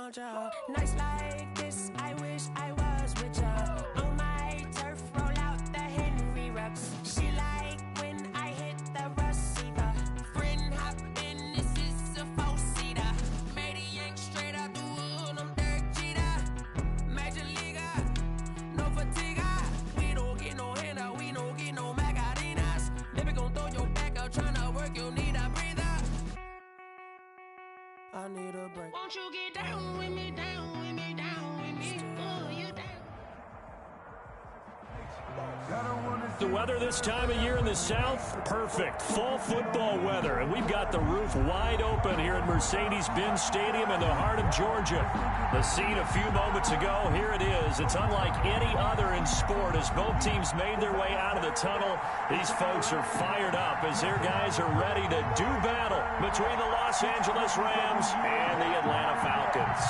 around ya. Nights like this, I wish I was with ya. On my turf, roll out the Henry rocks. She like when I hit the receiver. Friend hop in, this is a four-seater. Made a yank straight out the wood, I'm Derek Jeter. Major leaguer, no fatigue. We don't get no handout, we don't get no Macarinas. Baby gon' throw your back out, tryna work, you need a breather. I need a break. Won't you get down with me, down with me, down with me? Oh, you down. The weather this time of year in the South, perfect. Fall football weather, and we've got the roof wide open here at Mercedes-Benz Stadium in the heart of Georgia. The scene a few moments ago, here it is. It's unlike any other in sport as both teams made their way out of the tunnel. These folks are fired up as their guys are ready to do battle between the Los Angeles Rams and the Atlanta Falcons.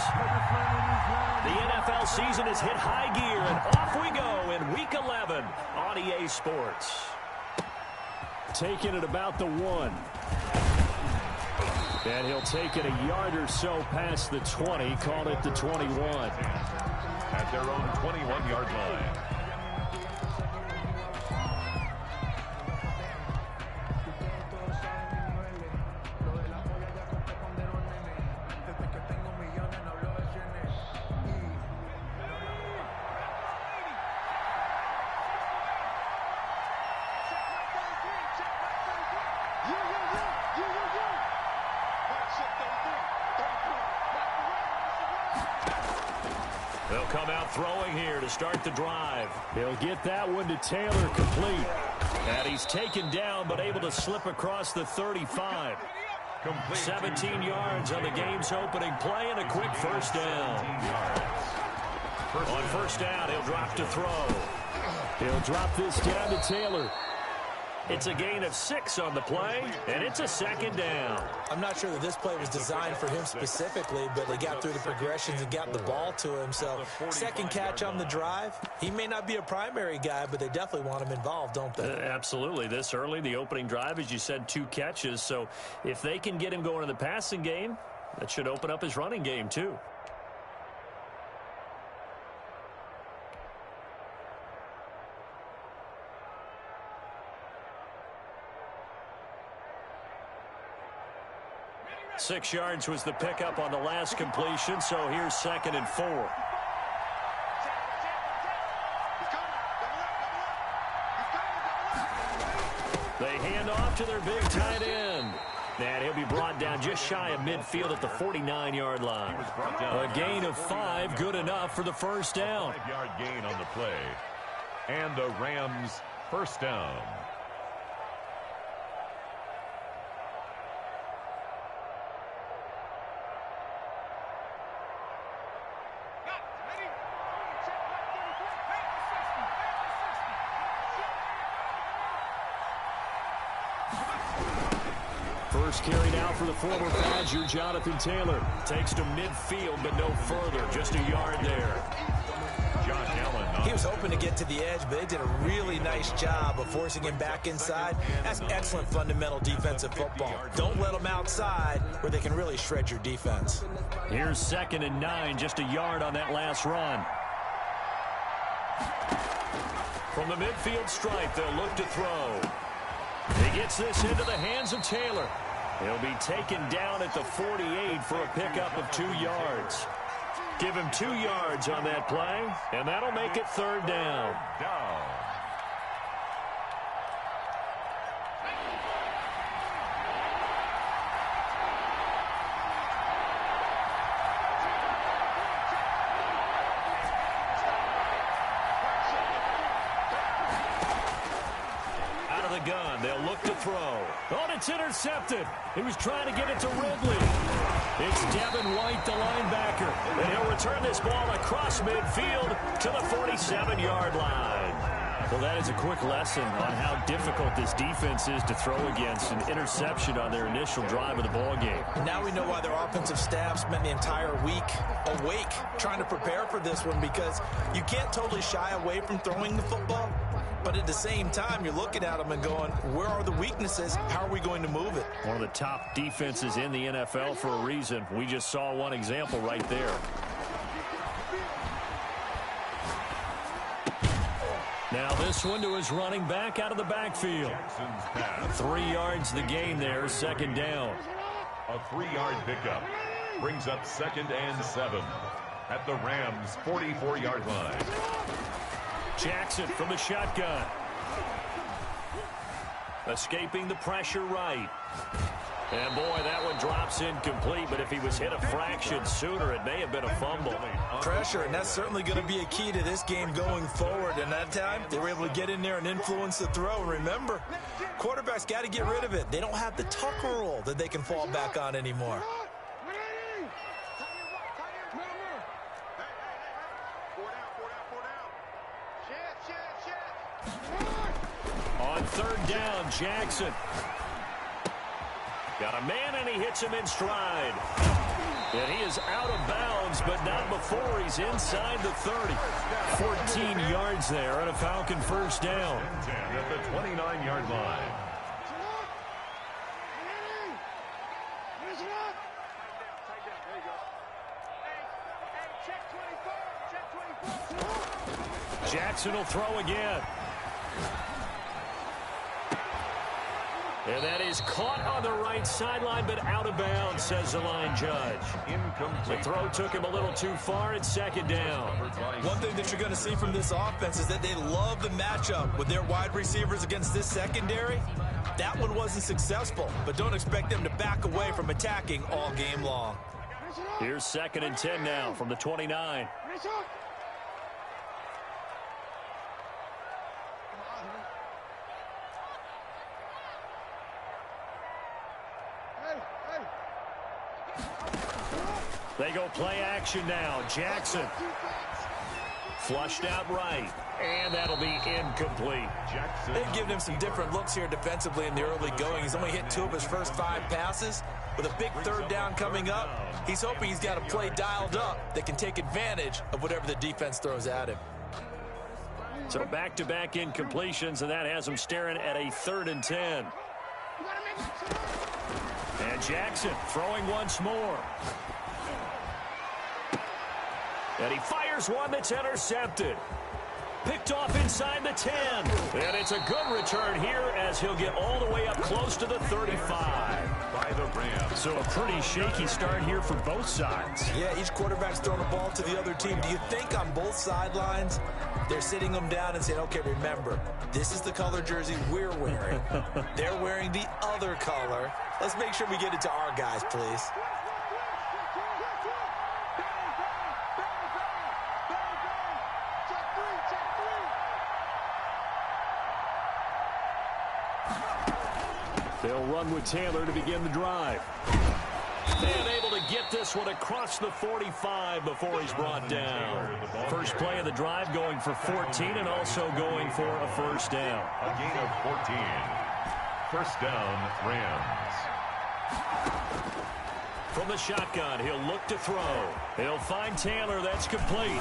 The NFL season has hit high gear, and off we go in Week 11 on EA Sports. Taking it about the 1. And he'll take it a yard or so past the 20, call it the 21. At their own 21-yard line. They'll come out throwing here to start the drive. He'll get that one to Taylor complete. And he's taken down but able to slip across the 35. 17 yards on the game's opening play and a quick first down. On first down, he'll drop to throw. He'll drop this down to Taylor. It's a gain of 6 on the play, and it's a second down. I'm not sure that this play was designed for him specifically, but they got through the progressions and got the ball to him. So second catch on the drive. He may not be a primary guy, but they definitely want him involved, don't they? Absolutely. This early, the opening drive, as you said, 2 catches. So if they can get him going in the passing game, that should open up his running game too. Six yards was the pickup on the last completion, so here's 2nd and 4. They hand off to their big tight end. And he'll be brought down just shy of midfield at the 49-yard line. A gain of 5, good enough for the first down. 5-yard gain on the play. And the Rams first down. First carry now for the former Badger, Jonathan Taylor. Takes to midfield, but no further. Just a yard there. Josh Allen. He was hoping to get to the edge, but they did a really nice job of forcing him back inside. That's excellent fundamental defensive football. Don't let them outside where they can really shred your defense. Here's 2nd and 9, just a yard on that last run. From the midfield stripe, they'll look to throw. He gets this into the hands of Taylor. He'll be taken down at the 48 for a pickup of 2 yards. Give him 2 yards on that play, and that'll make it 3rd down. Out of the gun, they'll look to throw. Oh, it's intercepted. He was trying to get it to Ridley. It's Devin White, the linebacker, and he'll return this ball across midfield to the 47-yard line. Well, that is a quick lesson on how difficult this defense is to throw against. An interception on their initial drive of the ball game. Now we know why their offensive staff spent the entire week awake trying to prepare for this one, because you can't totally shy away from throwing the football. But at the same time, you're looking at them and going, where are the weaknesses? How are we going to move it? One of the top defenses in the NFL for a reason. We just saw one example right there. Now this one to his running back out of the backfield. 3 yards the gain there, second down. A 3-yard pickup brings up 2nd and 7 at the Rams' 44-yard line. Jackson from the shotgun. Escaping the pressure right. And boy, that one drops incomplete, but if he was hit a fraction sooner, it may have been a fumble. Pressure, and that's certainly going to be a key to this game going forward. And that time, they were able to get in there and influence the throw. Remember, quarterbacks got to get rid of it. They don't have the Tucker rule that they can fall back on anymore. On 3rd down, Jackson. Got a man, and he hits him in stride. And he is out of bounds, but not before he's inside the 30. 14 yards there and a Falcon first down. 10 at the 29-yard line. Jackson will throw again. And that is caught on the right sideline, but out of bounds, says the line judge. The throw took him a little too far. It's 2nd down. One thing that you're going to see from this offense is that they love the matchup with their wide receivers against this secondary. That one wasn't successful, but don't expect them to back away from attacking all game long. Here's 2nd and 10 now from the 29. They go play action now. Jackson. Flushed out right. And that'll be incomplete. Jackson. They've given him some different looks here defensively in the early going. He's only hit 2 of his first 5 passes. With a big 3rd down coming up, he's hoping he's got a play dialed up that can take advantage of whatever the defense throws at him. So back-to-back incompletions, and that has him staring at a 3rd and 10. And Jackson throwing once more. And he fires one that's intercepted. Picked off inside the 10. And it's a good return here as he'll get all the way up close to the 35. By the Rams. So a pretty shaky start here for both sides. Yeah, each quarterback's throwing a ball to the other team. Do you think on both sidelines they're sitting them down and saying, okay, remember, this is the color jersey we're wearing. They're wearing the other color. Let's make sure we get it to our guys, please. They'll run with Taylor to begin the drive. And able to get this one across the 45 before he's brought down. First play of the drive going for 14 and also going for a first down. A gain of 14. First down, Rams. From the shotgun, he'll look to throw. He'll find Taylor. That's complete.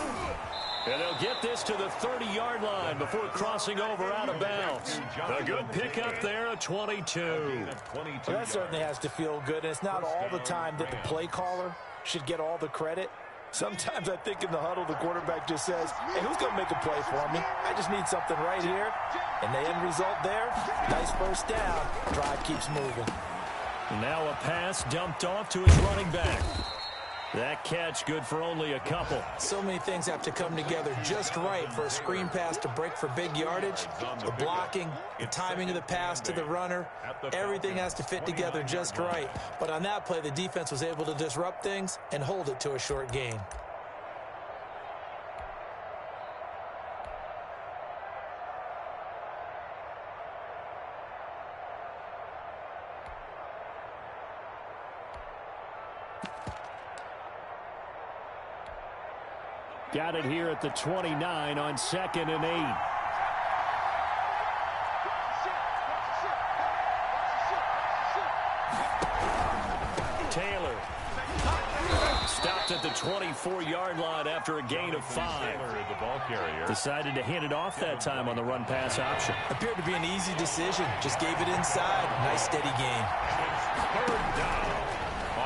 And they'll get this to the 30-yard line before crossing over out of bounds. A good pickup there, a 22. Well, that certainly has to feel good, and it's not all the time that the play caller should get all the credit. Sometimes I think in the huddle, the quarterback just says, hey, who's going to make a play for me? I just need something right here. And the end result there, nice first down. Drive keeps moving. Now a pass dumped off to his running back. That catch good for only a couple. So many things have to come together just right for a screen pass to break for big yardage. The blocking, the timing of the pass to the runner, everything has to fit together just right. But on that play, the defense was able to disrupt things and hold it to a short gain. Got it here at the 29 on 2nd and 8. Taylor. Stopped at the 24-yard line after a gain of 5. The ball carrier. Decided to hand it off that time on the run-pass option. Appeared to be an easy decision. Just gave it inside. Nice, steady gain. Third down.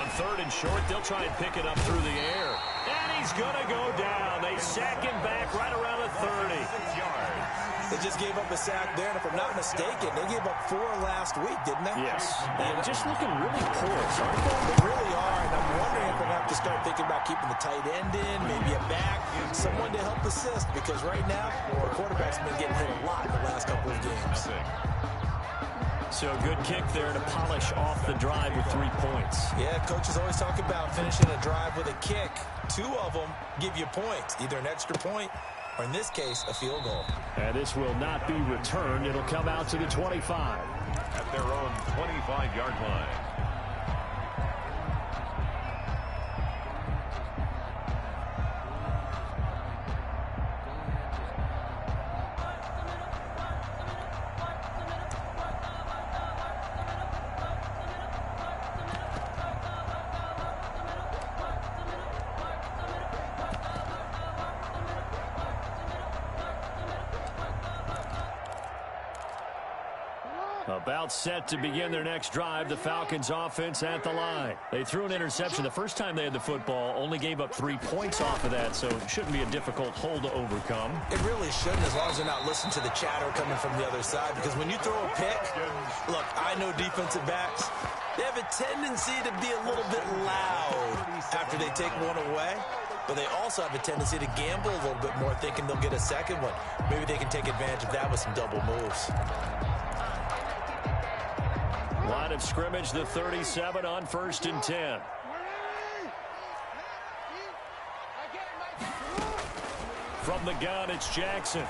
On 3rd and short, they'll try and pick it up through the air. And he's going to go down. They sack him back right around the 30. 6 yards. They just gave up a sack there, and if I'm not mistaken, they gave up 4 last week, didn't they? Yes. And just looking really porous, aren't they? They really are, and I'm wondering if they're going to have to start thinking about keeping the tight end in, maybe a back, someone to help assist, because right now, the quarterback's been getting hit a lot in the last couple of games. So good kick there to polish off the drive with 3 points. Yeah, coaches always talk about finishing a drive with a kick. 2 of them give you points, either an extra point or, in this case, a field goal. And this will not be returned. It'll come out to the 25. At their own 25-yard line. About set to begin their next drive. The Falcons offense at the line. They threw an interception the first time they had the football. Only gave up 3 points off of that, so it shouldn't be a difficult hole to overcome. It really shouldn't, as long as they're not listening to the chatter coming from the other side. Because when you throw a pick, look, I know defensive backs, they have a tendency to be a little bit loud after they take one away. But they also have a tendency to gamble a little bit more, thinking they'll get a second one. Maybe they can take advantage of that with some double moves. Line of scrimmage, the 37 on 1st and 10. From the gun, it's Jackson.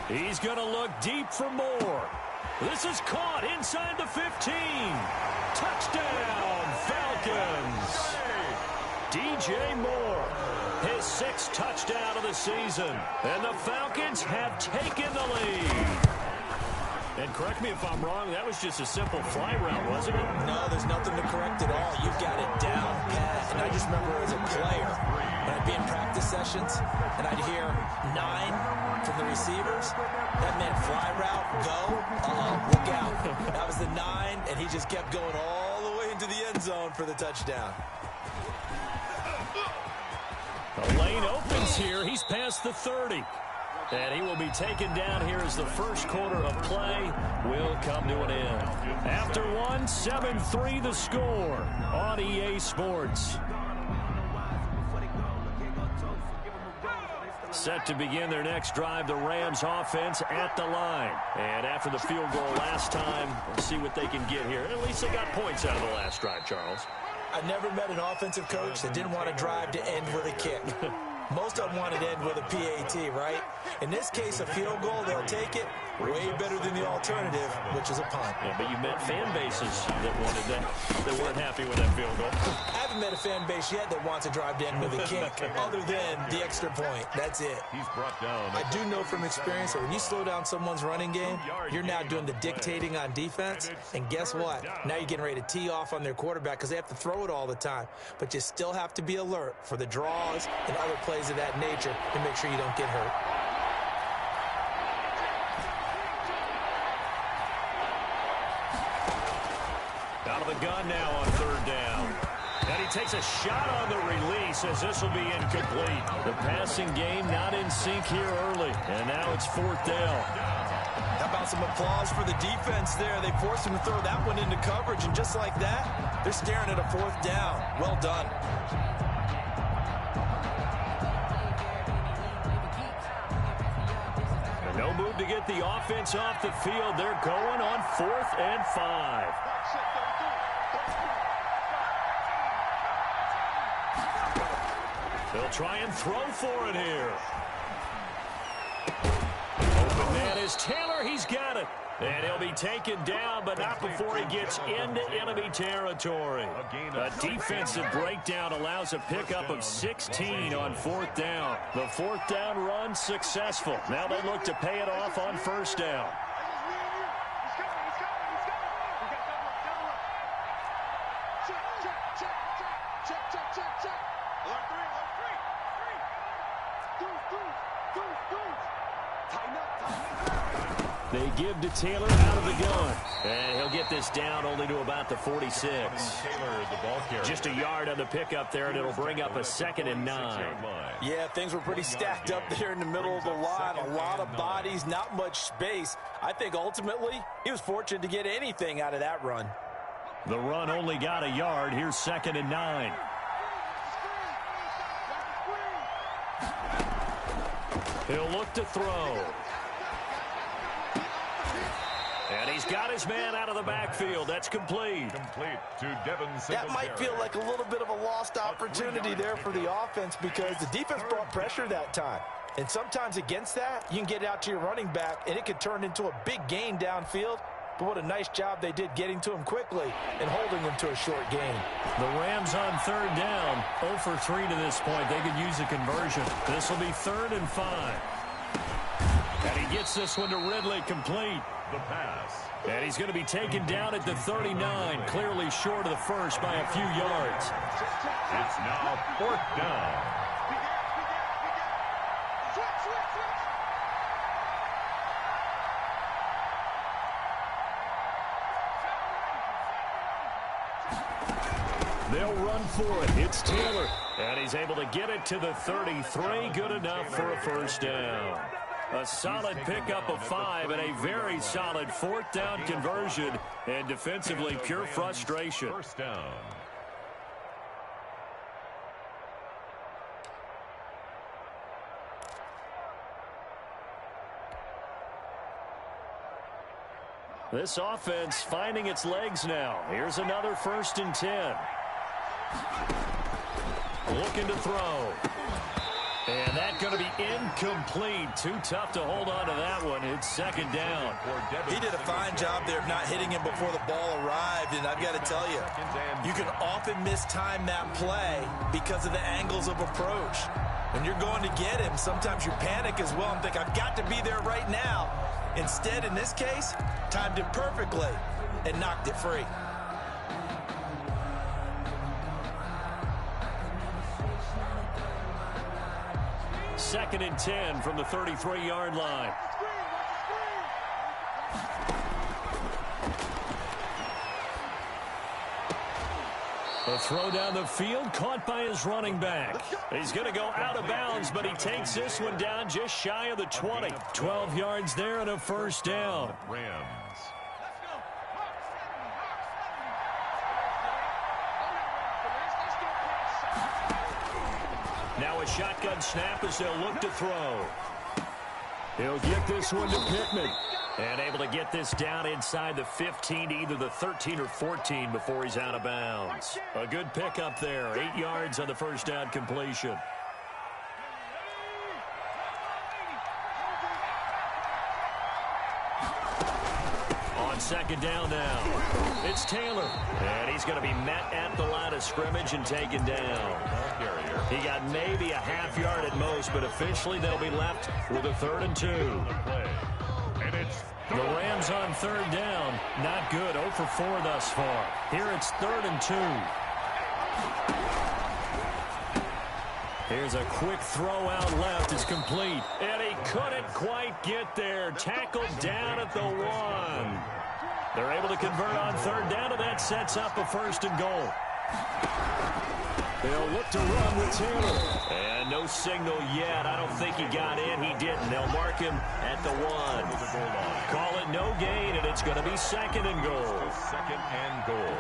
He's going to look deep for more. This is caught inside the 15. Touchdown, Falcons. DJ Moore, his 6th touchdown of the season. And the Falcons have taken the lead. And correct me if I'm wrong, that was just a simple fly route, wasn't it? No, there's nothing to correct at all. You've got it down pat. And I just remember as a player, when I'd be in practice sessions, and I'd hear 9 from the receivers. That meant fly route, go, look out. That was the 9, and he just kept going all the way into the end zone for the touchdown. The lane opens here. He's past the 30. And he will be taken down here as the first quarter of play will come to an end. After 1, 7-3 the score on EA Sports. Set to begin their next drive, the Rams offense at the line. And after the field goal last time, we'll see what they can get here. At least they got points out of the last drive, Charles. I never met an offensive coach that didn't want to drive to end with a kick. Most of them wanted to end with a PAT, right? In this case, a field goal, they'll take it. Way better than the alternative, which is a punt. Yeah, but you met fan bases that wanted that, that weren't happy with that field goal. I haven't met a fan base yet that wants to drive to end with a kick, other than the extra point. That's it. He's brought down. I do know from experience that when you slow down someone's running game, you're now doing the dictating on defense. And guess what? Now you're getting ready to tee off on their quarterback because they have to throw it all the time. But you still have to be alert for the draws and other plays of that nature to make sure you don't get hurt. Out of the gun now on 3rd down. And he takes a shot on the release as this will be incomplete. The passing game not in sync here early. And now it's 4th down. How about some applause for the defense there? They forced him to throw that one into coverage, and just like that, they're staring at a 4th down. Well done. No move to get the offense off the field. They're going on 4th and 5. They'll try and throw for it here. Open man is Taylor. He's got it. And he'll be taken down, but not before he gets into enemy territory. A defensive breakdown allows a pickup of 16 on 4th down. The 4th down run successful. Now they look to pay it off on 1st down. They give to Taylor out of the gun. And he'll get this down only to about the 46. Taylor, the ball carrier. Just a yard on the pickup there, and it'll bring up a 2nd and 9. Yeah, things were pretty stacked up there in the middle of the line. A lot of bodies, not much space. I think ultimately he was fortunate to get anything out of that run. The run only got a yard. Here's 2nd and 9. He'll look to throw. And he's got his man out of the backfield. That's complete. Complete to Devin Singletary. That might feel like a little bit of a lost opportunity there for the offense because the defense brought pressure that time. And sometimes against that, you can get out to your running back, and it could turn into a big gain downfield. But what a nice job they did getting to him quickly and holding him to a short gain. The Rams on 3rd down. 0 for 3 to this point. They could use a conversion. This will be 3rd and 5. And he gets this one to Ridley, complete. The pass. And he's going to be taken down at the 39, clearly short of the first by a few yards. It's now 4th down. They'll run for it. It's Taylor. And he's able to get it to the 33. Good enough for a 1st down. A solid pickup of 5 and a very solid 4th down conversion. And defensively, pure frustration. 1st down. This offense finding its legs now. Here's another 1st and 10. Looking to throw. And that's going to be incomplete. Too tough to hold on to that one. It's 2nd down. He did a fine job there of not hitting him before the ball arrived. And I've got to tell you, you can often mistime that play because of the angles of approach. When you're going to get him, sometimes you panic as well and think, I've got to be there right now. Instead, in this case, timed it perfectly and knocked it free. Second and 10 from the 33-yard line. A throw down the field, caught by his running back. He's going to go out of bounds, but he takes this one down just shy of the 20. 12 yards there and a 1st down. Rams. Now a shotgun snap as they'll look to throw. He'll get this one to Pittman. And able to get this down inside the 15 to either the 13 or 14 before he's out of bounds. A good pickup there. 8 yards on the 1st down completion. On 2nd down now. It's Taylor. And he's going to be met at the line of scrimmage and taken down. He got maybe a half yard at most, but officially they'll be left with a 3rd and 2. And it's the Rams on 3rd down. Not good. 0 for 4 thus far. Here it's 3rd and 2. Here's a quick throw out left. It's complete. And he couldn't quite get there. Tackled down at the 1. They're able to convert on 3rd down, and that sets up a 1st and goal. They'll look to run with Taylor. And no signal yet. I don't think he got in. He didn't. They'll mark him at the 1. Call it no gain, and it's going to be 2nd and goal. 2nd and goal.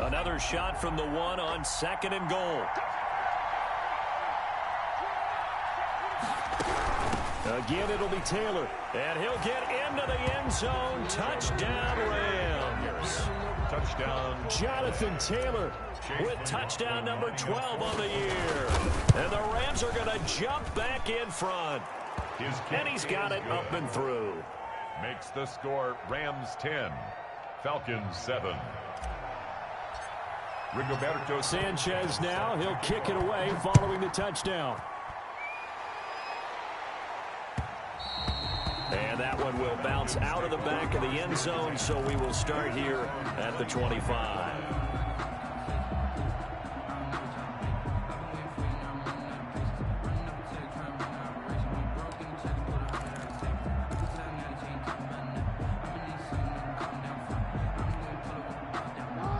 Another shot from the 1 on 2nd and goal. Again, it'll be Taylor. And he'll get into the end zone. Touchdown, Rams. Touchdown. Jonathan Taylor with touchdown number 12 on the year. And the Rams are going to jump back in front. And he's got it up and through. Makes the score Rams 10, Falcons 7. Rigoberto Sanchez now. He'll kick it away following the touchdown. And that one will bounce out of the back of the end zone, so we will start here at the 25.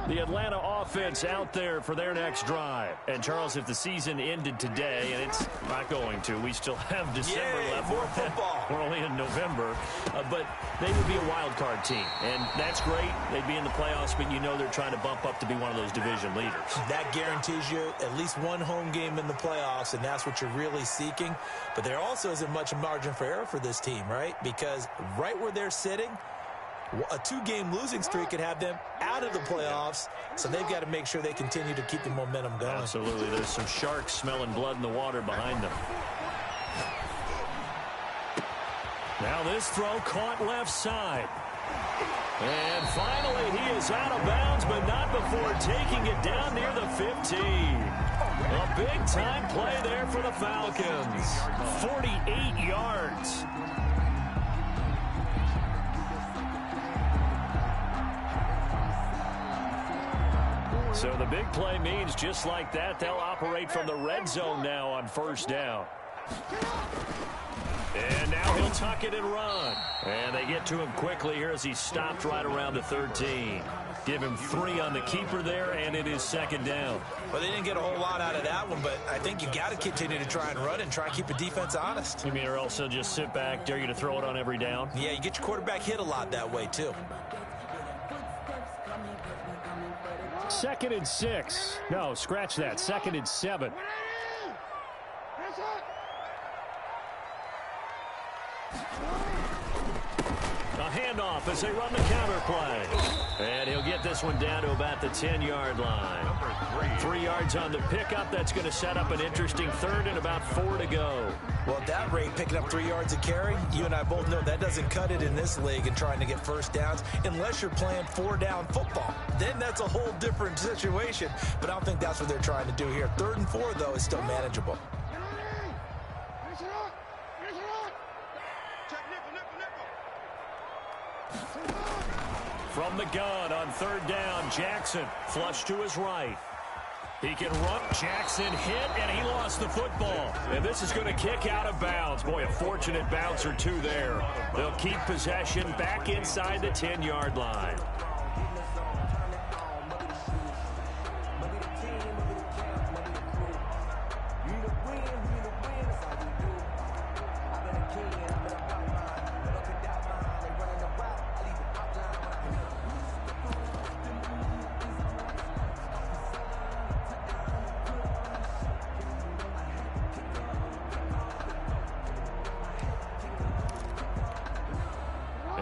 The Atlanta offense out there for their next drive. And, Charles, if the season ended today, and it's not going to, we still have December left. More football. We're only in November. But they would be a wild card team. And that's great. They'd be in the playoffs, but you know they're trying to bump up to be one of those division leaders. That guarantees you at least one home game in the playoffs, and that's what you're really seeking. But there also isn't much margin for error for this team, right? Because right where they're sitting, a two-game losing streak could have them out of the playoffs, so they've got to make sure they continue to keep the momentum going. Absolutely. There's some sharks smelling blood in the water behind them. Now this throw caught left side. And finally he is out of bounds, but not before taking it down near the 15. A big-time play there for the Falcons. 48 yards. So the big play means just like that, they'll operate from the red zone now on first down. And now he'll tuck it and run. And they get to him quickly here as he stopped right around the 13. Give him 3 on the keeper there, and it is second down. Well, they didn't get a whole lot out of that one, but I think you got to continue to try and run and try and keep the defense honest. You mean or else they'll just sit back, dare you to throw it on every down? Yeah, you get your quarterback hit a lot that way, too. 2nd and 6. No, scratch that. 2nd and 7. A handoff as they run the counter play. And he'll get this one down to about the 10-yard line. 3 yards on the pickup. That's going to set up an interesting 3rd and about 4 to go. Well, at that rate, picking up 3 yards a carry, you and I both know that doesn't cut it in this league and trying to get first downs unless you're playing 4-down football. Then that's a whole different situation. But I don't think that's what they're trying to do here. 3rd and 4, though, is still manageable. From the gun on 3rd down, Jackson flush to his right. He can run. Jackson hit, and he lost the football. And this is going to kick out of bounds. Boy, a fortunate bounce or two there. They'll keep possession back inside the 10-yard line.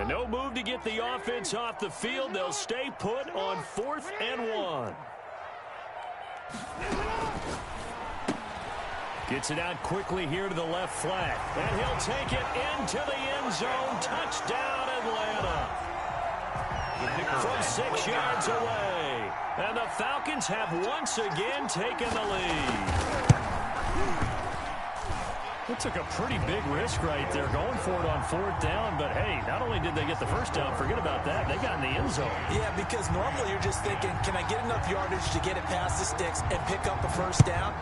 No move to get the offense off the field. They'll stay put on 4th and 1. Gets it out quickly here to the left flat. And he'll take it into the end zone. Touchdown, Atlanta. From 6 yards away. And the Falcons have once again taken the lead. It took a pretty big risk right there going for it on 4th down. But, hey, not only did they get the first down, forget about that, they got in the end zone. Yeah, because normally you're just thinking, can I get enough yardage to get it past the sticks and pick up a first down?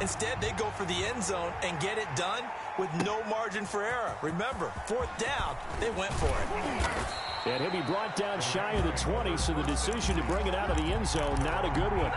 Instead, they go for the end zone and get it done with no margin for error. Remember, 4th down, they went for it. And he'll be brought down shy of the 20, so the decision to bring it out of the end zone, not a good one.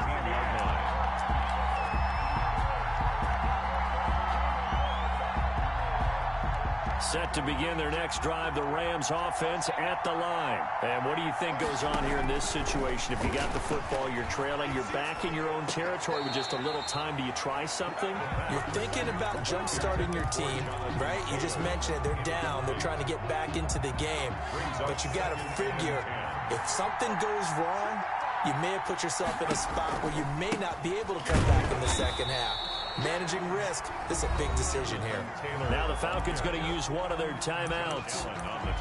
Set to begin their next drive, the Rams offense at the line. And what do you think goes on here in this situation? If you got the football, you're trailing, you're back in your own territory with just a little time. Do you try something? You're thinking about jump-starting your team, right? You just mentioned it. They're down. They're trying to get back into the game. But you got to figure, if something goes wrong, you may have put yourself in a spot where you may not be able to come back in the second half. Managing risk, this is a big decision here. Now the Falcons going to use one of their timeouts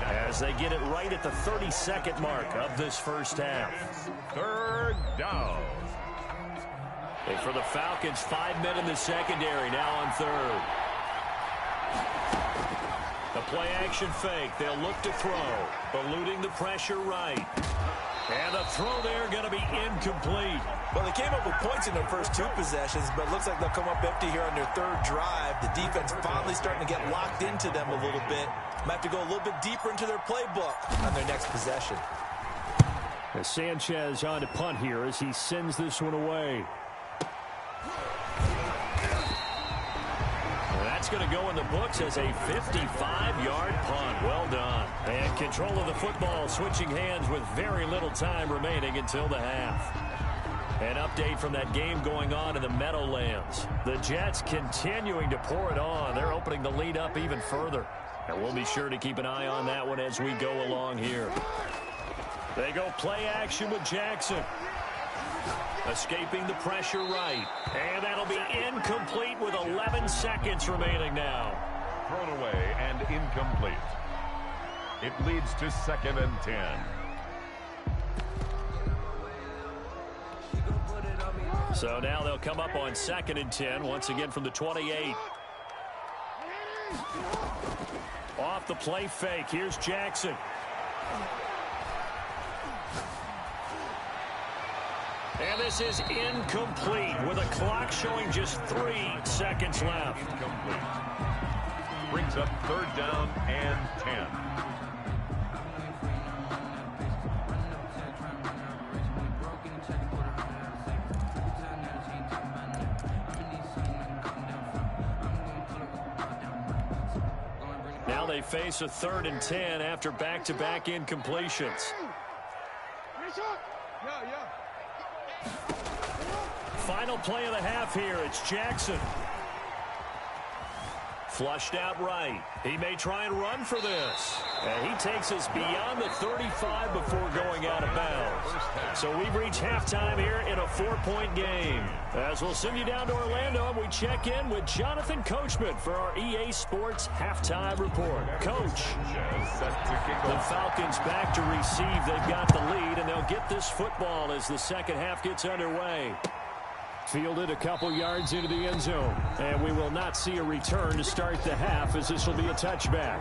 as they get it right at the 32nd mark of this first half. 3rd down. And for the Falcons, 5 men in the secondary now on 3rd. The play action fake. They'll look to throw. Eluding the pressure right. And the throw there going to be incomplete. Well, they came up with points in their first 2 possessions, but it looks like they'll come up empty here on their 3rd drive. The defense finally starting to get locked into them a little bit. Might have to go a little bit deeper into their playbook on their next possession. As Sanchez on to punt here as he sends this one away. That's going to go in the books as a 55-yard punt. Well done. And control of the football switching hands with very little time remaining until the half. An update from that game going on in the Meadowlands. The Jets continuing to pour it on. They're opening the lead up even further. And we'll be sure to keep an eye on that one as we go along here. They go play action with Jackson. Escaping the pressure right. And that'll be incomplete with 11 seconds remaining now. Thrown away and incomplete. It leads to 2nd and 10. So now they'll come up on 2nd and 10, once again from the 28. Off the play fake, here's Jackson. And this is incomplete with a clock showing just 3 seconds left. Incomplete. Brings up 3rd down and 10. Now they face a 3rd and 10 after back-to-back incompletions. Final play of the half here. It's Jackson. Flushed out right. He may try and run for this. And he takes us beyond the 35 before going out of bounds. So we've reached halftime here in a 4-point game. As we'll send you down to Orlando, and we check in with Jonathan Coachman for our EA Sports Halftime Report. Coach, the Falcons back to receive. They've got the lead, and they'll get this football as the second half gets underway. Fielded a couple yards into the end zone. And we will not see a return to start the half, as this will be a touchback.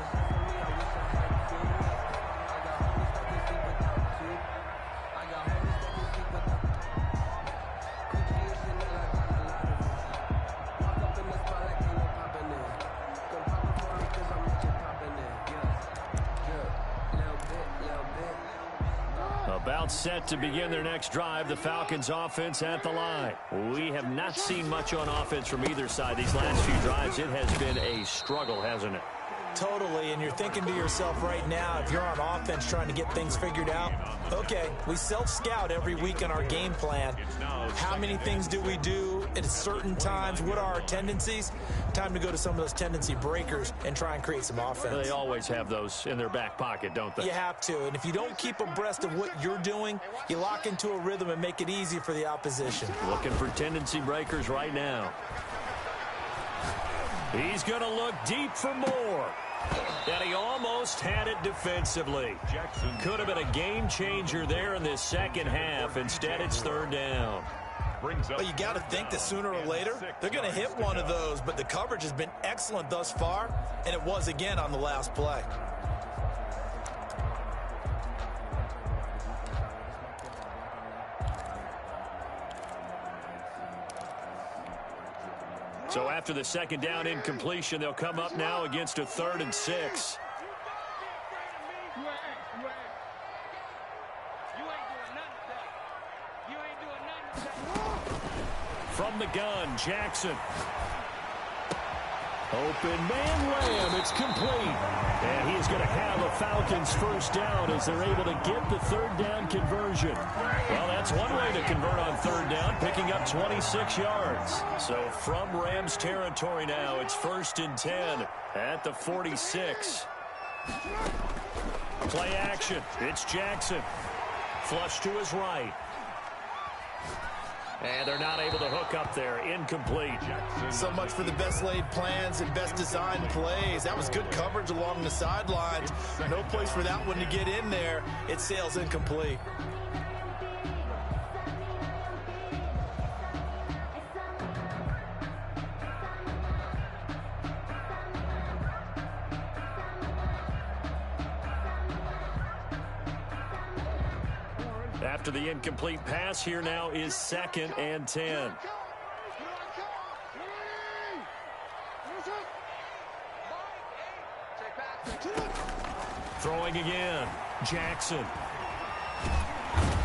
About set to begin their next drive. The Falcons offense at the line. We have not seen much on offense from either side these last few drives. It has been a struggle, hasn't it? Totally, and you're thinking to yourself right now, if you're on offense trying to get things figured out, okay, we self-scout every week in our game plan. How many things do we do at certain times? What are our tendencies? Time to go to some of those tendency breakers and try and create some offense. They always have those in their back pocket, don't they? You have to, and if you don't keep abreast of what you're doing, you lock into a rhythm and make it easy for the opposition. Looking for tendency breakers right now. He's going to look deep for more. And he almost had it defensively. Jackson could have been a game changer there in this second half. Instead, it's 3rd down. Well, you got to think that sooner or later they're going to hit one of those, but the coverage has been excellent thus far, and it was again on the last play. So after the second down incompletion, they'll come up now against a 3rd and 6. From the gun, Jackson. Open man Lamb, it's complete. And he is going to have a Falcons first down as they're able to get the 3rd down conversion. Well, that's one way to convert on 3rd down, picking up 26 yards. So from Rams territory now, it's 1st and 10 at the 46. Play action, it's Jackson. Flush to his right. And they're not able to hook up there. Incomplete. So much for the best laid plans and best designed plays. That was good coverage along the sidelines. No place for that one to get in there. It sails incomplete. After the incomplete pass, here now is 2nd and 10. Throwing again. Jackson.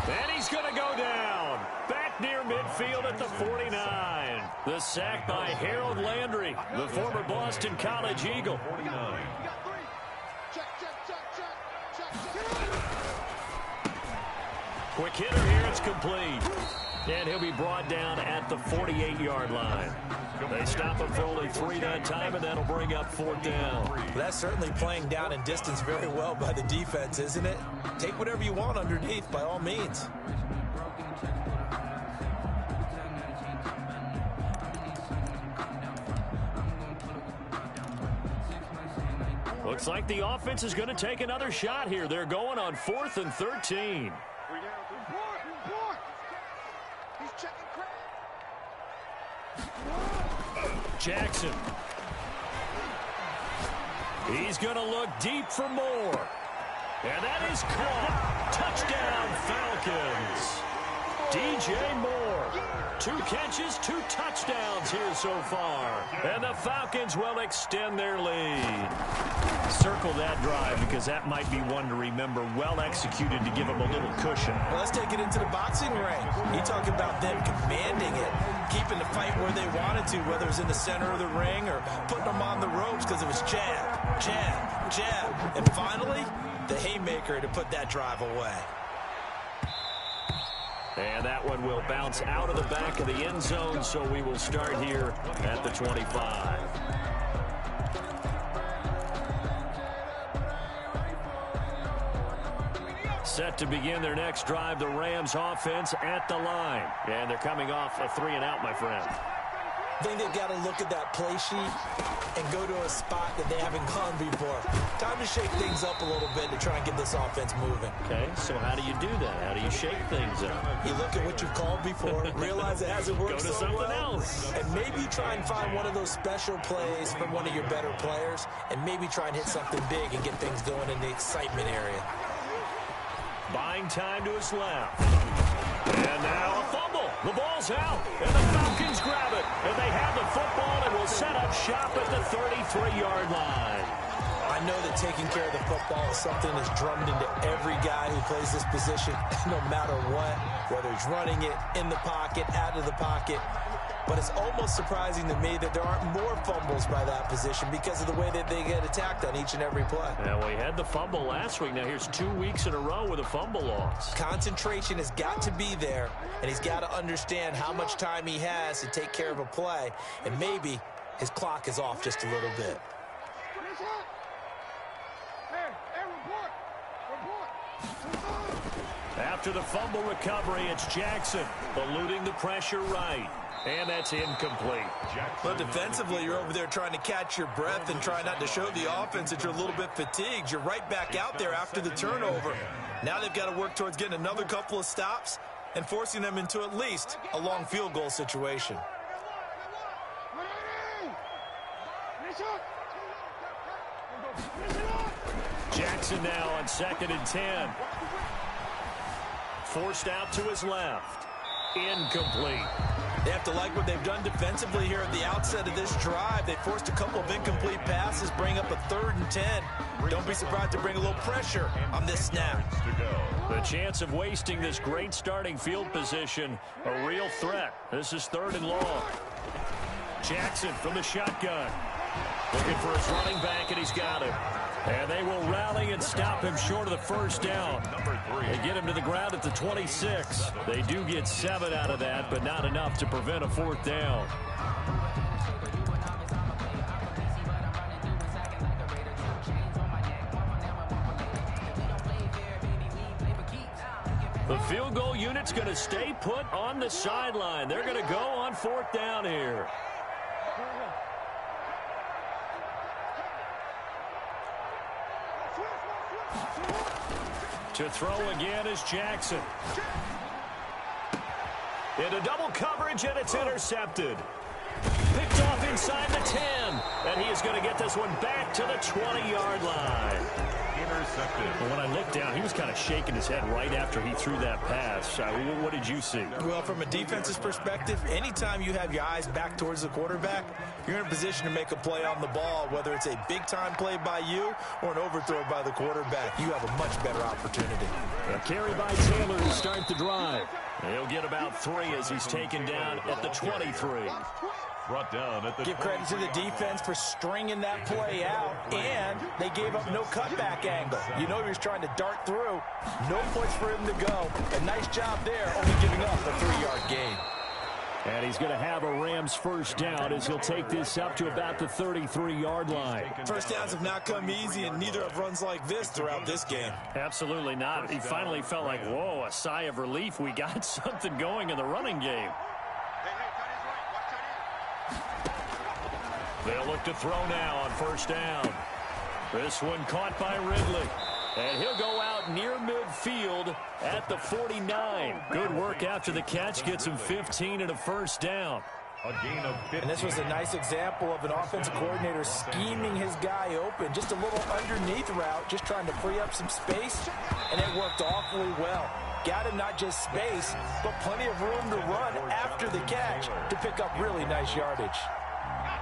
And he's going to go down. Back near midfield at the 49. The sack by Harold Landry, the former Boston College Eagle. 49. Quick hitter here, it's complete. And he'll be brought down at the 48-yard line. They stop him for only 3 that time, and that'll bring up 4th down. Well, that's certainly playing down in distance very well by the defense, isn't it? Take whatever you want underneath, by all means. Looks like the offense is going to take another shot here. They're going on 4th and 13. Jackson. He's going to look deep for more. And that is caught. Touchdown, Falcons. DJ Moore. 2 catches, 2 touchdowns here so far. And the Falcons will extend their lead. Circle that drive because that might be one to remember. Well executed to give them a little cushion. Well, let's take it into the boxing ring. You talk about them commanding it, keeping the fight where they wanted to, whether it was in the center of the ring or putting them on the ropes because it was jab, jab, jab. And finally, the haymaker to put that drive away. And that one will bounce out of the back of the end zone, so we will start here at the 25. Set to begin their next drive, the Rams offense at the line. And they're coming off a 3-and-out, my friend. I think they've got to look at that play sheet and go to a spot that they haven't gone before. Time to shake things up a little bit to try and get this offense moving. Okay, so how do you do that? How do you shake things up? You look at what you've called before, realize it hasn't worked Go to so something well, else. and maybe try and find one of those special plays from one of your better players, and maybe try and hit something big and get things going in the excitement area. Buying time to his left. And now a fumble. The ball's out. And the Falcons grab it. And they have the football and will set up shop at the 33-yard line. I know that taking care of the football is something that's drummed into every guy who plays this position, no matter what, whether he's running it, in the pocket, out of the pocket. But it's almost surprising to me that there aren't more fumbles by that position because of the way that they get attacked on each and every play. Yeah, well, he had the fumble last week. Now here's 2 weeks in a row with a fumble loss. Concentration has got to be there, and he's got to understand how much time he has to take care of a play, and maybe his clock is off just a little bit. After the fumble recovery, it's Jackson eluding the pressure right. And that's incomplete. Well, defensively, you're over there trying to catch your breath and try not to show the offense that you're a little bit fatigued. You're right back out there after the turnover. Now they've got to work towards getting another couple of stops and forcing them into at least a long field goal situation. Jackson now on 2nd and 10. Forced out to his left. Incomplete. They have to like what they've done defensively here at the outset of this drive. They forced a couple of incomplete passes, bring up a 3rd and 10. Don't be surprised to bring a little pressure on this snap. The chance of wasting this great starting field position, a real threat. This is 3rd and long. Jackson from the shotgun. Looking for his running back, and he's got him. And they will rally and stop him short of the 1st down. They get him to the ground at the 26. They do get 7 out of that, but not enough to prevent a 4th down. The field goal unit's going to stay put on the sideline. They're going to go on 4th down here. To throw again is Jackson. Into double coverage, and it's intercepted. Picked off inside the 10. And he is going to get this one back to the 20-yard line. intercepted. Well, when I looked down, he was kind of shaking his head right after he threw that pass. What did you see? Well, from a defense's perspective, anytime you have your eyes back towards the quarterback, you're in a position to make a play on the ball, whether it's a big-time play by you or an overthrow by the quarterback. You have a much better opportunity. A carry by Taylor to start the drive. He'll get about 3 as he's taken down at the 23. Brought down at the Give credit to the defense for stringing that play out, and they gave up no cutback angle. You know he was trying to dart through. No place for him to go. A nice job there, only giving up a 3-yard gain. And he's going to have a Rams first down as he'll take this up to about the 33-yard line. First downs have not come easy, and neither have runs like this throughout this game. Absolutely not. He finally felt like, whoa, a sigh of relief. We got something going in the running game. They'll look to throw now on first down. This one caught by Ridley. And he'll go out near midfield at the 49. Good work after the catch. Gets him 15 and a first down. A gain of 15. And this was a nice example of an offensive coordinator scheming his guy open. Just a little underneath route, just trying to free up some space. And it worked awfully well. Got him not just space, but plenty of room to run after the catch to pick up really nice yardage.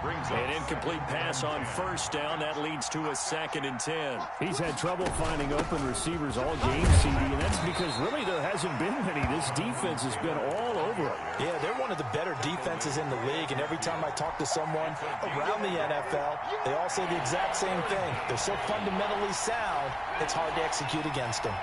An incomplete pass on first down. That leads to a 2nd and 10. He's had trouble finding open receivers all game, CD, and that's because really there hasn't been many. This defense has been all over it. Yeah, they're one of the better defenses in the league, and every time I talk to someone around the NFL, they all say the exact same thing. They're so fundamentally sound, it's hard to execute against them.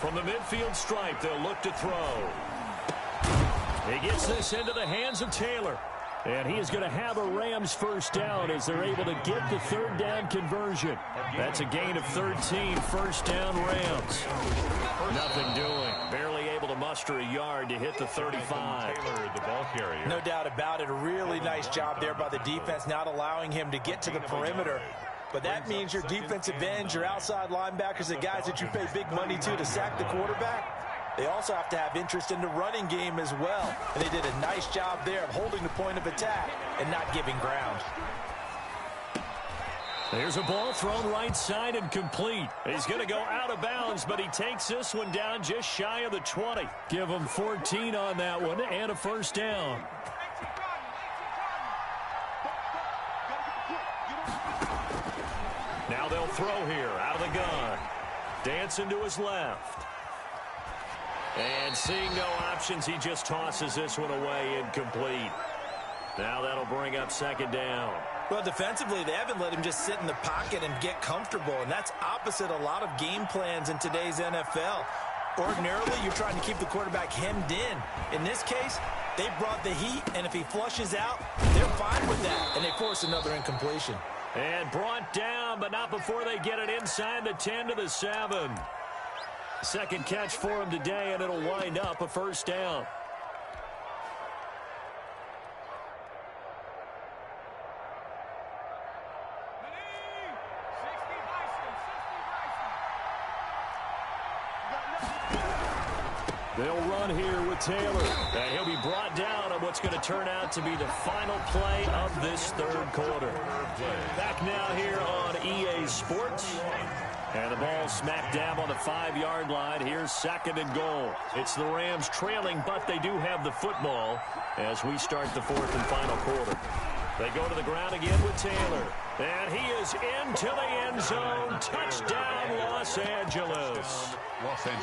From the midfield stripe, they'll look to throw. He gets this into the hands of Taylor. And he is going to have a Rams first down as they're able to get the 3rd down conversion. That's a gain of 13, first down Rams. Nothing doing. Barely able to muster a yard to hit the 35. Taylor, the ball carrier. No doubt about it. A really nice job there by the defense, not allowing him to get to the perimeter. But that means your defensive ends, your outside linebackers, the guys that you pay big money to sack the quarterback, they also have to have interest in the running game as well. And they did a nice job there of holding the point of attack and not giving ground. There's a ball thrown right side and complete. He's going to go out of bounds, but he takes this one down just shy of the 20. Give him 14 on that one and a first down. Now they'll throw here out of the gun. Dancing to his left. And seeing no options, he just tosses this one away incomplete. Now that'll bring up 2nd down. Well, defensively, they haven't let him just sit in the pocket and get comfortable, and that's opposite a lot of game plans in today's NFL. Ordinarily, you're trying to keep the quarterback hemmed in. In this case, they brought the heat, and if he flushes out, they're fine with that, and they force another incompletion. And brought down, but not before they get it inside the 10 to the 7. Second catch for him today, and it'll wind up a first down. They'll run here with Taylor. And he'll be brought down on what's going to turn out to be the final play of this 3rd quarter. Back now here on EA Sports. And the ball smack dab on the 5-yard line. Here's 2nd and goal. It's the Rams trailing, but they do have the football as we start the 4th and final quarter. They go to the ground again with Taylor. And he is into the end zone. Touchdown, Los Angeles.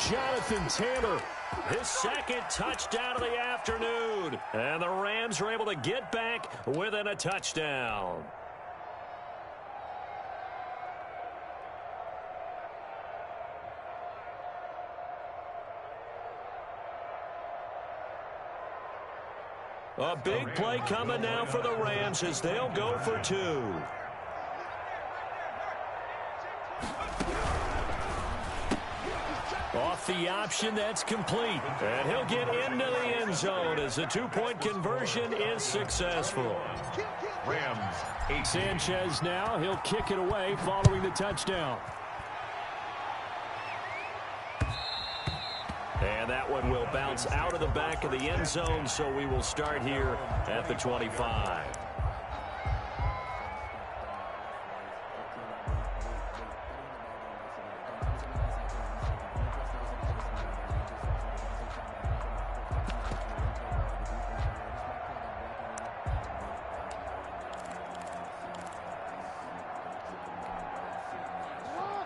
Jonathan Taylor, his 2nd touchdown of the afternoon. And the Rams are able to get back within a touchdown. A big play coming now for the Rams as they'll go for 2. Off the option, that's complete. And he'll get into the end zone as the 2-point conversion is successful. Rams, 8. Sanchez now, he'll kick it away following the touchdown. that one will bounce out of the back of the end zone, so we will start here at the 25.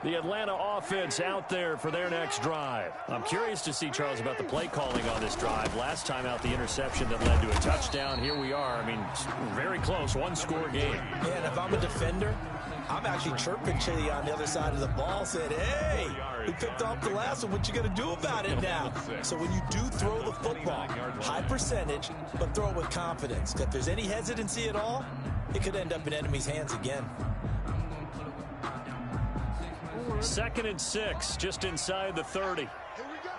The Atlanta offense out there for their next drive. I'm curious to see, Charles, about the play calling on this drive. Last time out, the interception that led to a touchdown. Here we are. I mean, very close, one-score game. Yeah, and if I'm a defender, I'm actually chirping Chitty on the other side of the ball, saying, hey, we picked off the last one. What you going to do about it now? So when you do throw the football, high percentage, but throw it with confidence. If there's any hesitancy at all, it could end up in enemy's hands again. 2nd and 6, just inside the 30. Here we go.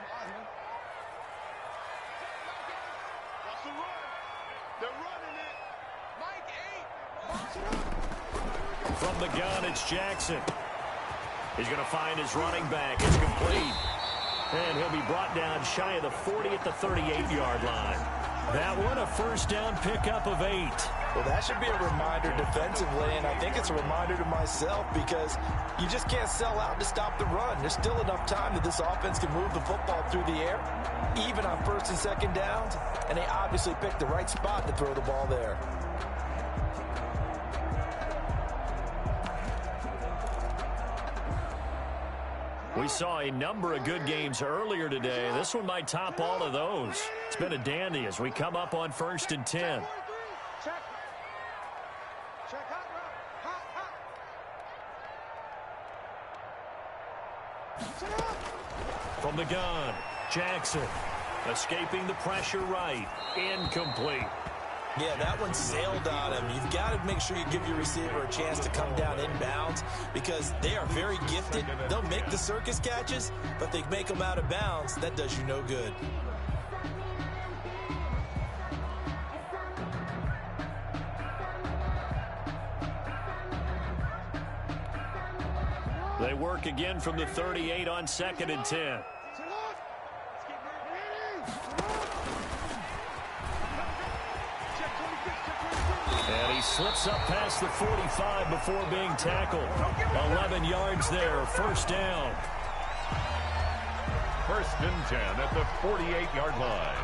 Watch the run. They're running it. Mike 8. From the gun, it's Jackson. He's going to find his running back. It's complete. And he'll be brought down shy of the 40 at the 38-yard line. That one, a first down pickup of 8. Well, that should be a reminder defensively, and I think it's a reminder to myself because you just can't sell out to stop the run. There's still enough time that this offense can move the football through the air, even on 1st and 2nd downs, and they obviously picked the right spot to throw the ball there. We saw a number of good games earlier today. This one might top all of those. It's been a dandy as we come up on 1st and 10. Check. Check hot, hot. From the gun, Jackson escaping the pressure right. Incomplete. Yeah, that one sailed on him. You've got to make sure you give your receiver a chance to come down inbounds because they are very gifted. They'll make the circus catches, but they make them out of bounds. That does you no good. They work again from the 38 on 2nd and 10. And he slips up past the 45 before being tackled. 11 yards there, first down. 1st and 10 at the 48-yard line.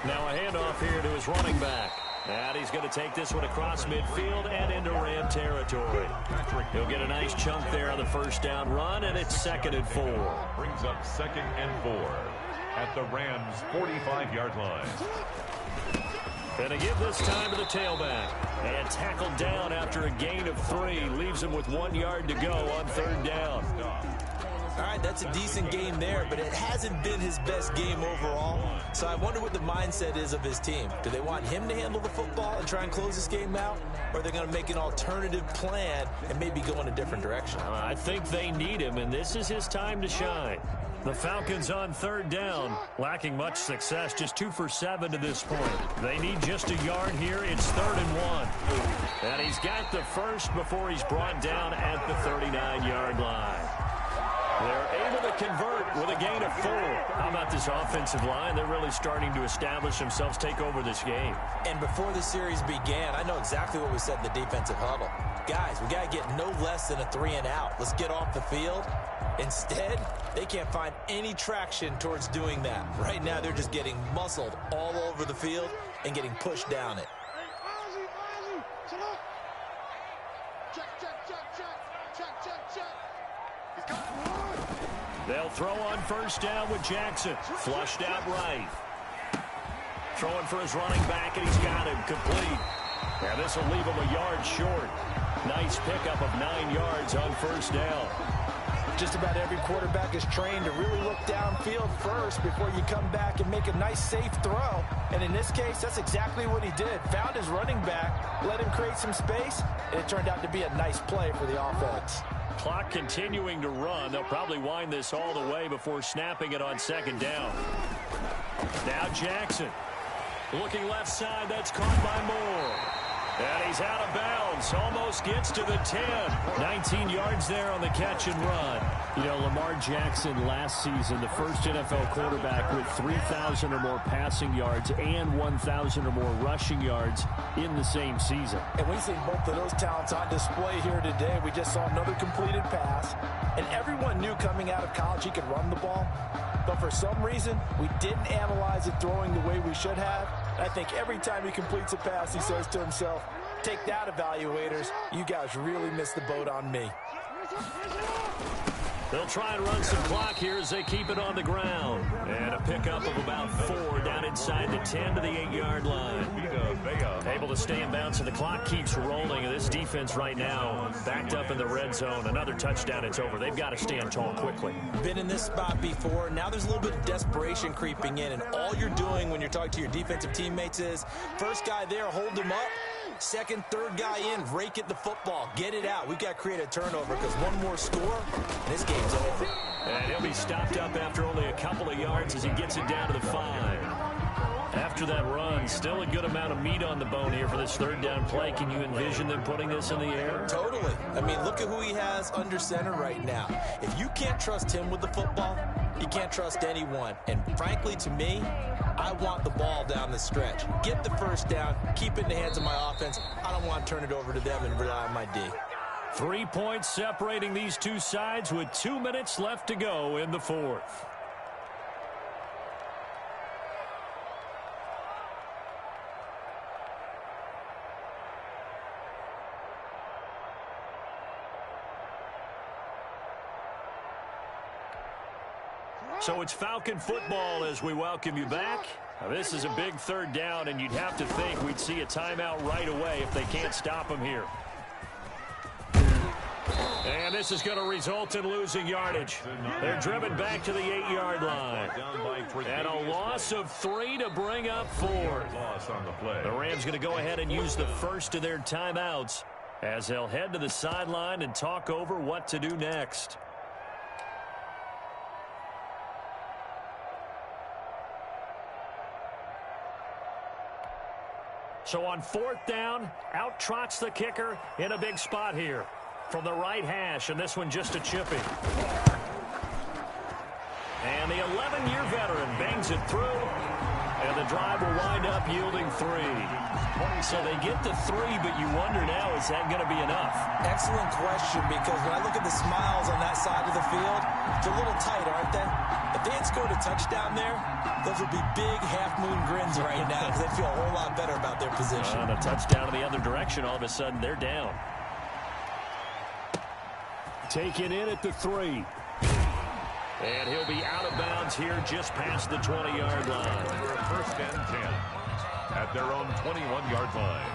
Now a handoff here to his running back. And he's going to take this one across midfield and into Ram territory. He'll get a nice chunk there on the first down run, and it's 2nd and 4. Brings up 2nd and 4 at the Rams' 45-yard line. And to give this time to the tailback. And tackled down after a gain of 3. Leaves him with 1 yard to go on 3rd down. All right, that's a decent game there, but it hasn't been his best game overall. So I wonder what the mindset is of his team. Do they want him to handle the football and try and close this game out? Or are they going to make an alternative plan and maybe go in a different direction? I think they need him, and this is his time to shine. The Falcons on 3rd down, lacking much success, just 2 for 7 to this point. They need just a yard here. It's 3rd and 1. And he's got the first before he's brought down at the 39-yard line. They're able to convert with a gain of 4. How about this offensive line? They're really starting to establish themselves, take over this game. And before the series began, I know exactly what we said in the defensive huddle. Guys, we got to get no less than a 3 and out. Let's get off the field. Instead, they can't find any traction towards doing that. Right now, they're just getting muscled all over the field and getting pushed down it. They'll throw on first down with Jackson. Flushed out right. Throwing for his running back, and he's got him complete. And this will leave him a yard short. Nice pickup of 9 yards on first down. Just about every quarterback is trained to really look downfield first before you come back and make a nice, safe throw. And in this case, that's exactly what he did. Found his running back, let him create some space, and it turned out to be a nice play for the offense. Clock continuing to run. They'll probably wind this all the way before snapping it on second down. Now Jackson. Looking left side, that's caught by Moore. And he's out of bounds, almost gets to the 10. 19 yards there on the catch and run. You know, Lamar Jackson last season, the first NFL quarterback with 3,000 or more passing yards and 1,000 or more rushing yards in the same season. And we see both of those talents on display here today. We just saw another completed pass. And everyone knew coming out of college he could run the ball. But for some reason, we didn't analyze it throwing the way we should have. And I think every time he completes a pass, he says to himself, take that, evaluators. You guys really missed the boat on me. They'll try and run some clock here as they keep it on the ground. And a pickup of about 4 down inside the 10 to the 8-yard line. Able to stay in bounds, and the clock keeps rolling. And this defense right now backed up in the red zone. Another touchdown, it's over. They've got to stand tall quickly. Been in this spot before. Now there's a little bit of desperation creeping in. And all you're doing when you're talking to your defensive teammates is, first guy there, hold him up. Second, third guy in, rake at the football. Get it out. We've got to create a turnover because one more score, and this game's over. And he'll be stopped up after only a couple of yards as he gets it down to the 5. After that run, still a good amount of meat on the bone here for this third down play. Can you envision them putting this in the air? Totally. I mean, look at who he has under center right now. If you can't trust him with the football, you can't trust anyone. And frankly, to me, I want the ball down the stretch. Get the first down, keep it in the hands of my offense. I don't want to turn it over to them and rely on my D. 3 points separating these two sides with 2 minutes left to go in the fourth. So it's Falcon football as we welcome you back. Now, this is a big third down, and you'd have to think we'd see a timeout right away if they can't stop them here. And this is going to result in losing yardage. They're driven back to the 8-yard line. And a loss of 3 to bring up 4. The Rams going to go ahead and use the first of their timeouts as they'll head to the sideline and talk over what to do next. So on fourth down, out trots the kicker in a big spot here from the right hash, and this one just a chippy. And the 11-year veteran bangs it through, and the drive will wind up yielding 3. So they get to 3, but you wonder now, is that going to be enough? Excellent question, because when I look at the smiles on that side of the field, they're a little tight, aren't they? If they had scored a touchdown there, those would be big half-moon grins right now because they feel a whole lot better about their position. And a touchdown in the other direction, all of a sudden they're down. Taken in at the 3. And he'll be out of bounds here just past the 20-yard line. First and 10 at their own 21-yard line.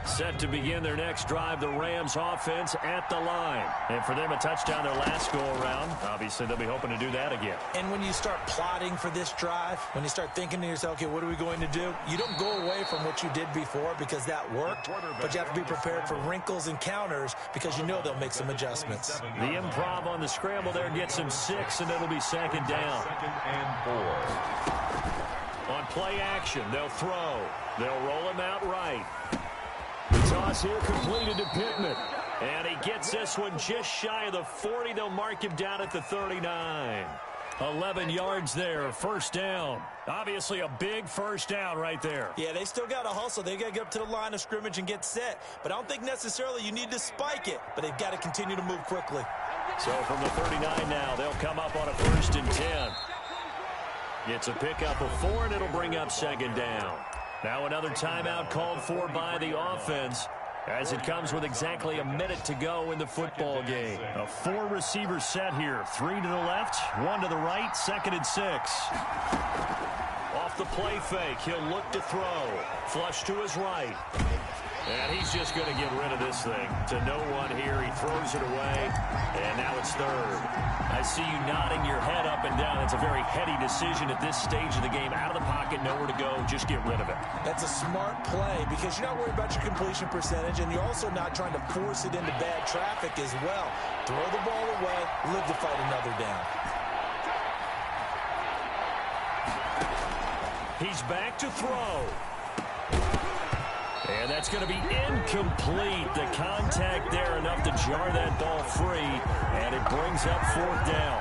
Set to begin their next drive, the Rams offense at the line. And for them, a touchdown their last go-around. Obviously, they'll be hoping to do that again. And when you start plotting for this drive, when you start thinking to yourself, okay, what are we going to do? You don't go away from what you did before because that worked, but you have to be prepared for wrinkles and counters because you know they'll make some adjustments. The improv on the scramble there gets him 6, and it'll be second down. Second and 4. On play action, they'll throw. They'll roll him out right. The toss here completed to Pittman. And he gets this one just shy of the 40. They'll mark him down at the 39. 11 yards there, first down. Obviously a big first down right there. Yeah, they still got to hustle. They got to get up to the line of scrimmage and get set. But I don't think necessarily you need to spike it. But they've got to continue to move quickly. So from the 39 now, they'll come up on a first and 10. It's a pickup of 4, and it'll bring up second down. Now another timeout called for by the offense as it comes with exactly a minute to go in the football game. A 4-receiver set here. 3 to the left, 1 to the right, second and 6. Off the play fake, he'll look to throw. Flush to his right. And he's just going to get rid of this thing. To no one here, he throws it away, and now it's third. I see you nodding your head up and down. It's a very heady decision at this stage of the game. Out of the pocket, nowhere to go, just get rid of it. That's a smart play because you're not worried about your completion percentage, and you're also not trying to force it into bad traffic as well. Throw the ball away, live to fight another down. He's back to throw. And that's going to be incomplete. The contact there enough to jar that ball free, and it brings up 4th down.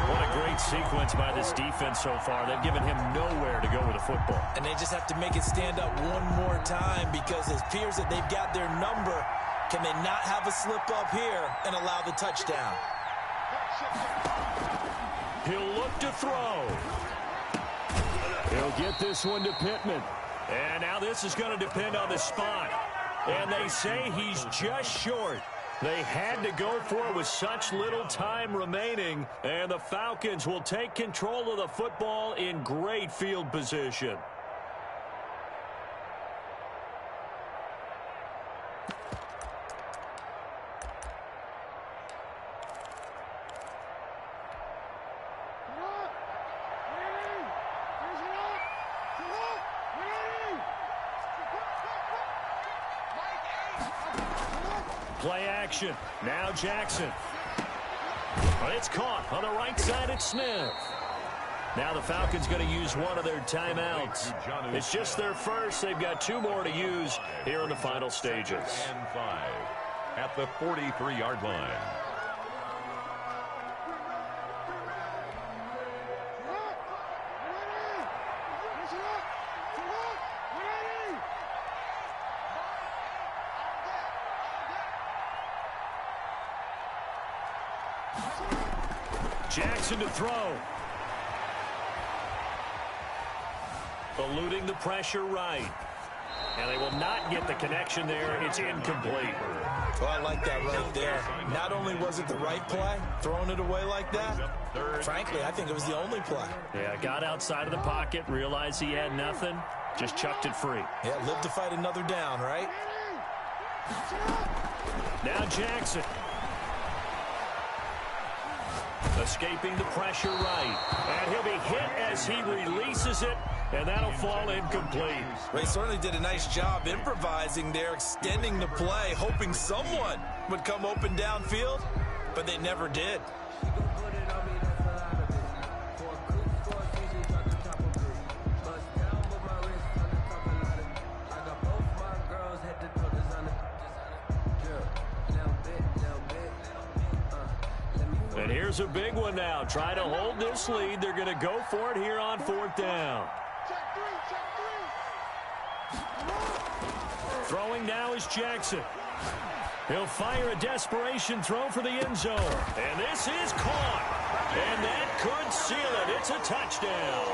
What a great sequence by this defense so far. They've given him nowhere to go with the football. And they just have to make it stand up one more time because it appears that they've got their number. Can they not have a slip up here and allow the touchdown? He'll look to throw. He'll get this one to Pittman. And now this is going to depend on the spot. And they say he's just short. They had to go for it with such little time remaining. And the Falcons will take control of the football in great field position. Play action. Now Jackson. But it's caught on the right side at Smith. Now the Falcons going to use one of their timeouts. It's just their first. They've got 2 more to use here in the final stages. And 5 at the 43-yard line. Jackson to throw. Eluding the pressure right. And they will not get the connection there. It's incomplete. Well, I like that right there. Not only was it the right play, throwing it away like that, frankly, I think it was the only play. Yeah, got outside of the pocket, realized he had nothing, just chucked it free. Yeah, live to fight another down, right? Now Jackson. Escaping the pressure right. And he'll be hit as he releases it, and that'll fall incomplete. They certainly did a nice job improvising there, extending the play, hoping someone would come open downfield, but they never did. And here's a big one now. Try to hold this lead. They're going to go for it here on 4th down. Throwing now is Jackson. He'll fire a desperation throw for the end zone. And this is caught. And that could seal it. It's a touchdown.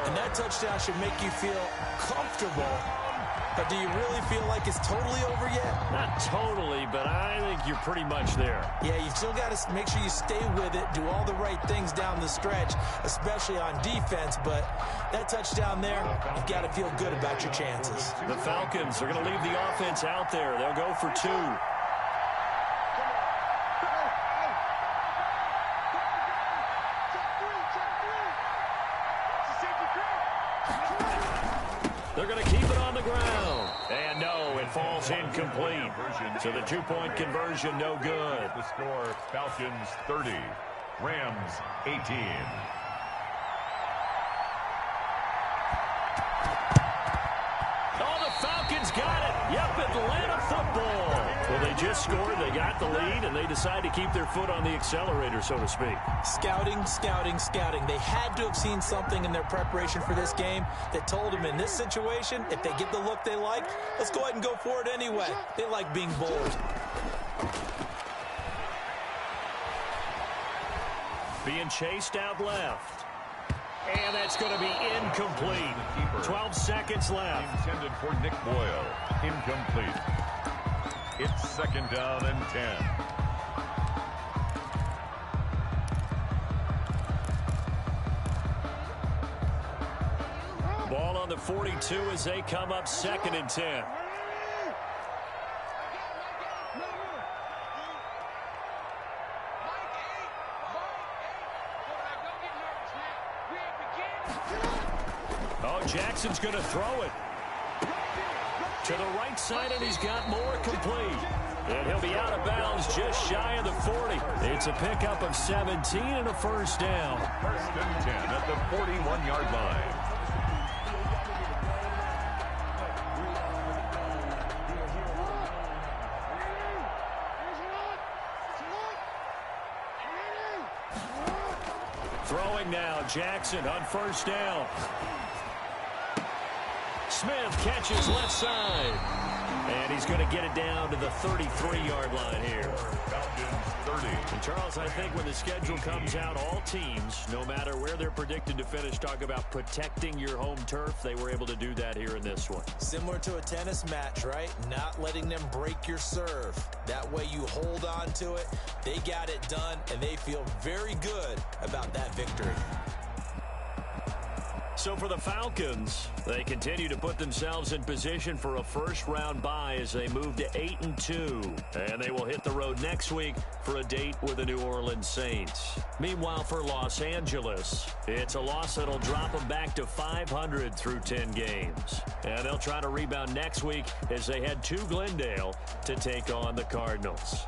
And that touchdown should make you feel comfortable. But do you really feel like it's totally over yet? Not totally, but I think you're pretty much there. Yeah, you've still got to make sure you stay with it, do all the right things down the stretch, especially on defense. But that touchdown there, you've got to feel good about your chances. The Falcons are going to leave the offense out there. They'll go for 2. They're going to keep it on the ground. And no, it falls incomplete. So the 2-point conversion, no good. The score, Falcons 30, Rams 18. Oh, the Falcons got it. Yep, Atlanta football. Well, they just scored. They got the lead, and they decide to keep their foot on the accelerator, so to speak. Scouting, scouting, scouting. They had to have seen something in their preparation for this game that told them in this situation, if they get the look they like, let's go ahead and go for it anyway. They like being bold. Being chased out left. And that's going to be incomplete. 12 seconds left. Intended for Nick Boyle. Incomplete. It's 2nd down and 10. Ball on the 42 as they come up 2nd and 10. Oh, Jackson's going to throw it to the right side, and he's got more complete. And he'll be out of bounds just shy of the 40. It's a pickup of 17 and a 1st down. 1st and 10 at the 41-yard line. Throwing now, Jackson on first down. Smith catches left side. And he's going to get it down to the 33-yard line here. Falcons 30. And Charles, I think when the schedule comes out, all teams, no matter where they're predicted to finish, talk about protecting your home turf. They were able to do that here in this one. Similar to a tennis match, right? Not letting them break your serve. That way you hold on to it. They got it done, and they feel very good about that victory. So for the Falcons, they continue to put themselves in position for a first-round bye as they move to 8-2. And they will hit the road next week for a date with the New Orleans Saints. Meanwhile, for Los Angeles, it's a loss that'll drop them back to 500 through 10 games. And they'll try to rebound next week as they head to Glendale to take on the Cardinals.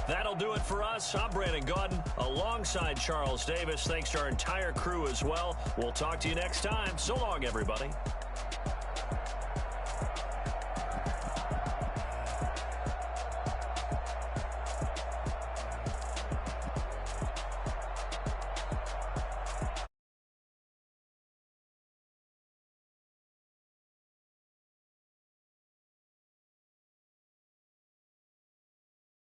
That'll do it for us. I'm Brandon Gaudin alongside Charles Davis. Thanks to our entire crew as well. We'll talk to you next time. So long, everybody.